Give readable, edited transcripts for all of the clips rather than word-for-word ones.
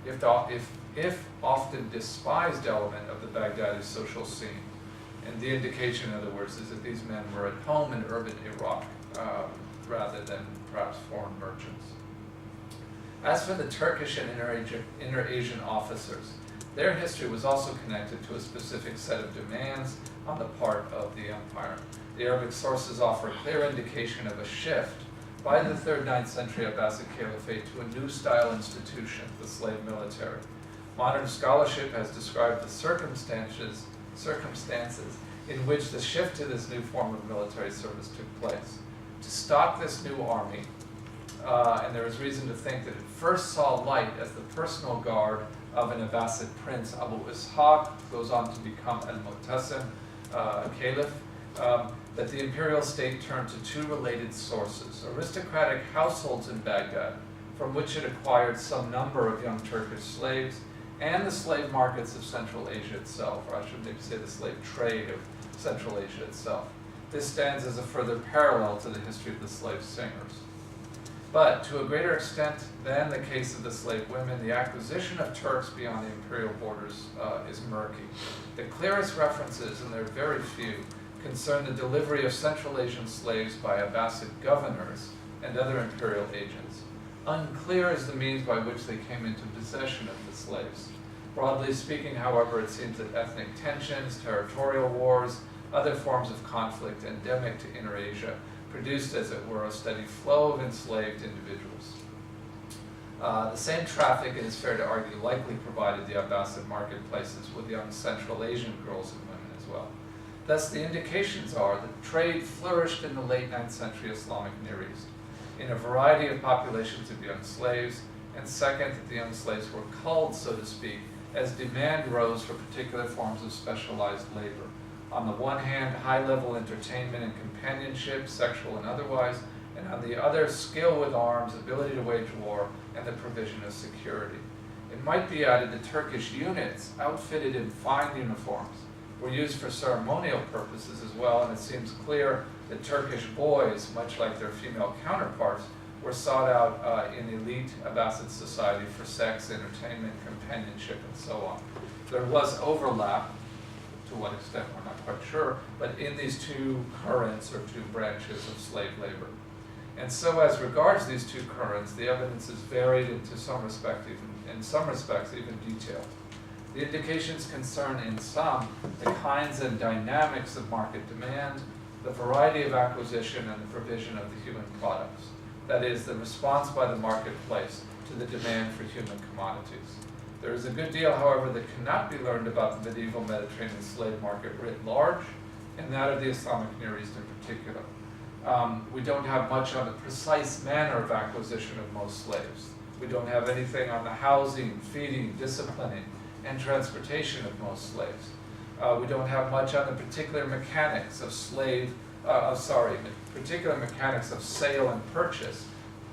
if often despised element of the Baghdadi social scene. And the indication, in other words, is that these men were at home in urban Iraq rather than perhaps foreign merchants. As for the Turkish and inter-Asian officers, their history was also connected to a specific set of demands on the part of the empire. The Arabic sources offer a clear indication of a shift by the 3rd, 9th century Abbasid Caliphate to a new style institution, the slave military. Modern scholarship has described the circumstances in which the shift to this new form of military service took place. To stock this new army, and there is reason to think that it first saw light as the personal guard of an Abbasid prince, Abu Ishaq, goes on to become al-Mu'tasim, caliph, that the imperial state turned to two related sources: aristocratic households in Baghdad, from which it acquired some number of young Turkish slaves, and the slave markets of Central Asia itself, or I should maybe say the slave trade of Central Asia itself. This stands as a further parallel to the history of the slave singers. But to a greater extent than the case of the slave women, the acquisition of Turks beyond the imperial borders is murky. The clearest references, and there are very few, concern the delivery of Central Asian slaves by Abbasid governors and other imperial agents. Unclear is the means by which they came into possession of the slaves. Broadly speaking, however, it seems that ethnic tensions, territorial wars, other forms of conflict endemic to Inner Asia produced, as it were, a steady flow of enslaved individuals. The same traffic, it is fair to argue, likely provided the Abbasid marketplaces with young Central Asian girls and women as well. Thus, the indications are that trade flourished in the late 9th century Islamic Near East in a variety of populations of young slaves, and second, that the young slaves were culled, so to speak, as demand rose for particular forms of specialized labor. On the one hand, high-level entertainment and companionship, sexual and otherwise, and on the other, skill with arms, ability to wage war, and the provision of security. It might be added that Turkish units, outfitted in fine uniforms, were used for ceremonial purposes as well, and it seems clear that Turkish boys, much like their female counterparts, were sought out in elite Abbasid society for sex, entertainment, companionship, and so on. There was overlap, to what extent we're not quite sure, but in these two currents or two branches of slave labor. And so as regards these two currents, the evidence is varied in some respects even detailed. The indications concern in some the kinds and dynamics of market demand, the variety of acquisition, and the provision of the human products. That is, the response by the marketplace to the demand for human commodities. There is a good deal, however, that cannot be learned about the medieval Mediterranean slave market writ large, and that of the Islamic Near East in particular. We don't have much on the precise manner of acquisition of most slaves. We don't have anything on the housing, feeding, disciplining, and transportation of most slaves. We don't have much on the particular mechanics of particular mechanics of sale and purchase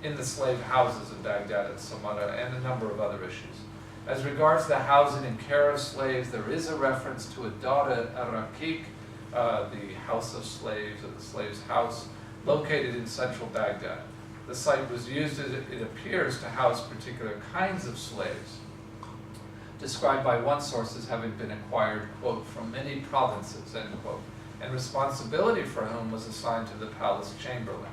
in the slave houses of Baghdad and Samarra, and a number of other issues. As regards the housing and care of slaves, there is a reference to a Dar al-Raqiq, the house of slaves, or the slave's house, located in central Baghdad. The site was used, as it appears, to house particular kinds of slaves, described by one source as having been acquired, quote, from many provinces, end quote, and responsibility for whom was assigned to the palace chamberlain.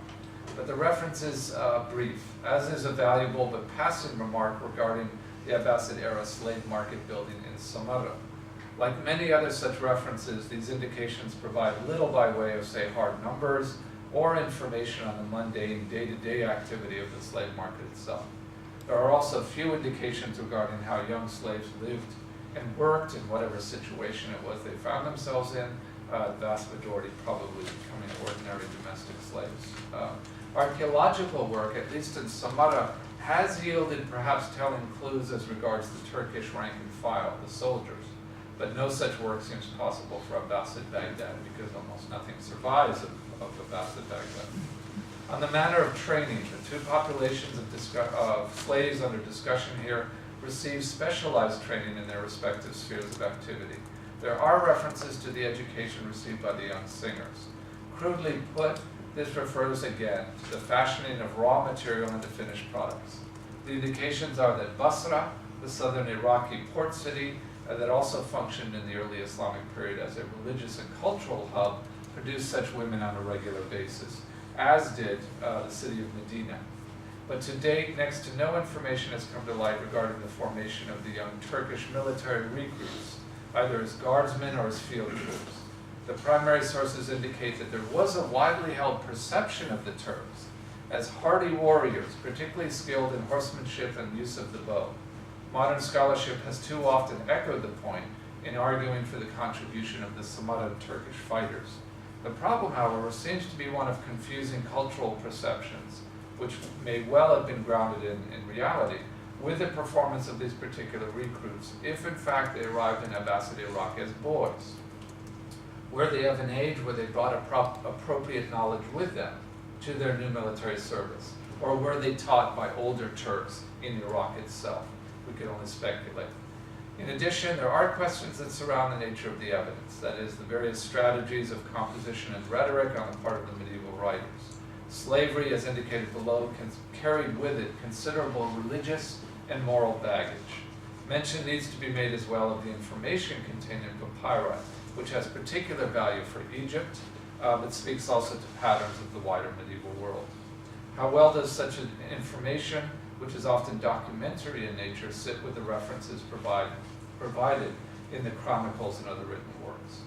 But the reference is brief, as is a valuable but passing remark regarding the Abbasid-era slave market building in Samarra. Like many other such references, these indications provide little by way of, say, hard numbers or information on the mundane day-to-day activity of the slave market itself. There are also few indications regarding how young slaves lived and worked in whatever situation it was they found themselves in, the vast majority probably becoming ordinary domestic slaves. Archaeological work, at least in Samarra, has yielded perhaps telling clues as regards the Turkish rank and file, the soldiers, but no such work seems possible for Abbasid Baghdad because almost nothing survives of Abbasid Baghdad. On the manner of training, the two populations of slaves under discussion here receive specialized training in their respective spheres of activity. There are references to the education received by the young singers. Crudely put, this refers again to the fashioning of raw material into finished products. The indications are that Basra, the southern Iraqi port city that also functioned in the early Islamic period as a religious and cultural hub, produced such women on a regular basis, as did the city of Medina. But to date, next to no information has come to light regarding the formation of the young Turkish military recruits, either as guardsmen or as field troops. The primary sources indicate that there was a widely held perception of the Turks as hardy warriors, particularly skilled in horsemanship and use of the bow. Modern scholarship has too often echoed the point in arguing for the contribution of the Samarra Turkish fighters. The problem, however, seems to be one of confusing cultural perceptions, which may well have been grounded in reality, with the performance of these particular recruits, if in fact they arrived in Abbasid Iraq as boys. Were they of an age where they brought appropriate knowledge with them to their new military service? Or were they taught by older Turks in Iraq itself? We can only speculate. In addition, there are questions that surround the nature of the evidence, that is, the various strategies of composition and rhetoric on the part of the medieval writers. Slavery, as indicated below, carried with it considerable religious and moral baggage. Mention needs to be made as well of the information contained in papyri, which has particular value for Egypt, but speaks also to patterns of the wider medieval world. How well does such an information, which is often documentary in nature, sit with the references provided in the chronicles and other written works?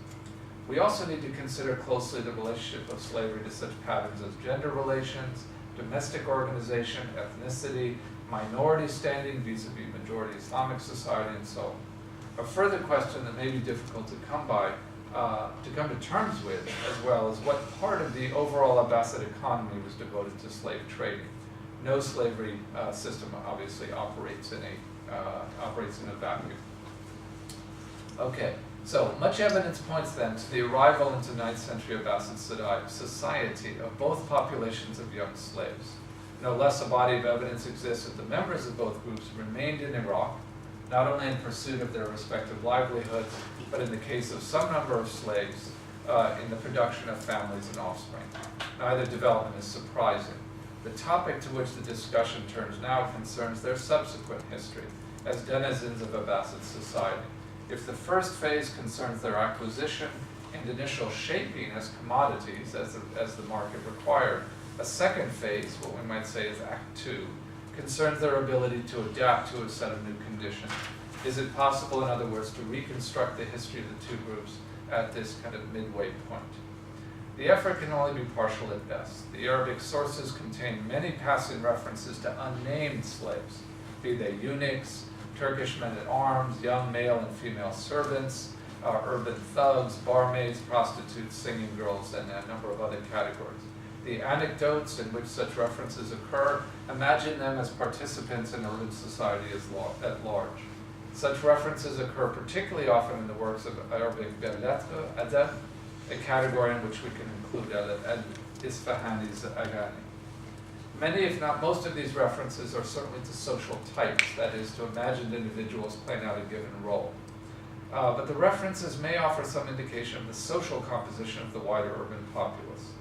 We also need to consider closely the relationship of slavery to such patterns as gender relations, domestic organization, ethnicity, minority standing vis-a-vis majority Islamic society, and so on. A further question that may be difficult to come to terms with, as well, is what part of the overall Abbasid economy was devoted to slave trading. No slavery system obviously operates in a vacuum. Okay, so much evidence points then to the arrival into 9th century Abbasid society of both populations of young slaves. No less a body of evidence exists that the members of both groups remained in Iraq, not only in pursuit of their respective livelihoods, but in the case of some number of slaves, in the production of families and offspring. Neither development is surprising. The topic to which the discussion turns now concerns their subsequent history as denizens of Abbasid society. If the first phase concerns their acquisition and initial shaping as commodities, as the market required, a second phase, what we might say is Act 2, concerns their ability to adapt to a set of new conditions. Is it possible, in other words, to reconstruct the history of the two groups at this kind of midway point? The effort can only be partial at best. The Arabic sources contain many passing references to unnamed slaves, be they eunuchs, Turkish men-at-arms, young male and female servants, urban thugs, barmaids, prostitutes, singing girls, and a number of other categories. The anecdotes in which such references occur, imagine them as participants in urban society at large. Such references occur particularly often in the works of Arabic belles-lettres, adab, a category in which we can include Isfahani's Agani. Many, if not most of these references are certainly to social types, that is, to imagined individuals playing out a given role. But the references may offer some indication of the social composition of the wider urban populace.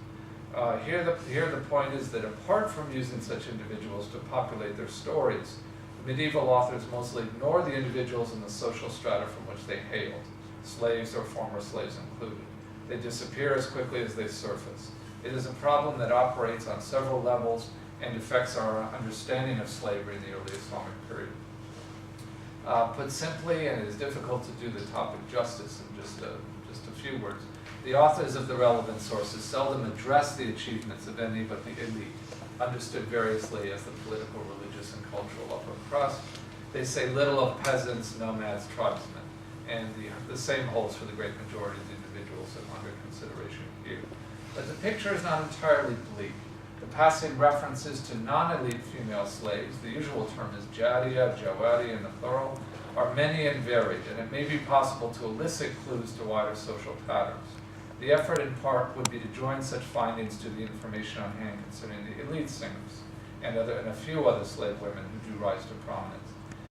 Here the point is that apart from using such individuals to populate their stories, medieval authors mostly ignore the individuals in the social strata from which they hailed, slaves or former slaves included. They disappear as quickly as they surface. It is a problem that operates on several levels and affects our understanding of slavery in the early Islamic period. Put simply, and it is difficult to do the topic justice in just a few words, the authors of the relevant sources seldom address the achievements of any but the elite, understood variously as the political, religious, and cultural upper crust. They say little of peasants, nomads, tribesmen, and the same holds for the great majority of the individuals under consideration here. But the picture is not entirely bleak. The passing references to non-elite female slaves, the usual term is jariya, jawari in the plural, are many and varied, and it may be possible to elicit clues to wider social patterns. The effort in part would be to join such findings to the information on hand concerning the elite singers and a few other slave women who do rise to prominence.